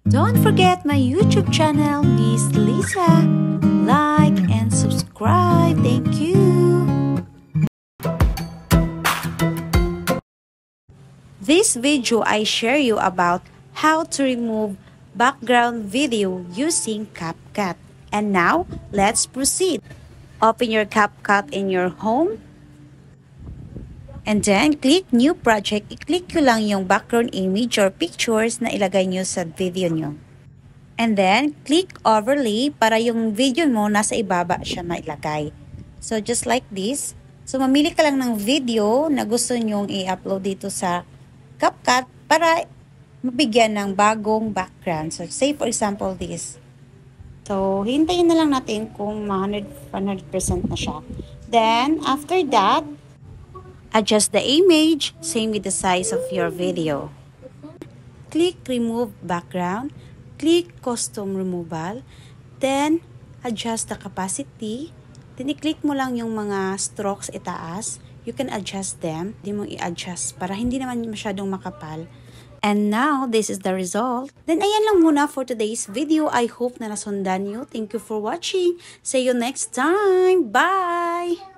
Don't forget my YouTube channel, Miss Lisa. Like and subscribe. Thank you. This video I share you about how to remove background video using CapCut. And now, let's proceed. Open your CapCut in your home. And then, click New Project. I-click nyo lang yung background image or pictures na ilagay nyo sa video nyo. And then, click Overlay para yung video mo nasa ibaba siya mailagay. So, just like this. So, mamili ka lang ng video na gusto nyong i-upload dito sa CapCut para mabigyan ng bagong background. So, say for example this. So, hintayin na lang natin kung 100% na siya. Then, after that, adjust the image, same with the size of your video. Click Remove Background, click Custom Removal, then adjust the capacity. Then, i-click mo lang yung mga strokes itaas. You can adjust them. Hindi mo i-adjust para hindi naman masyadong makapal. And now, this is the result. Then, ayan lang muna for today's video. I hope na nasundan nyo. Thank you for watching. See you next time. Bye!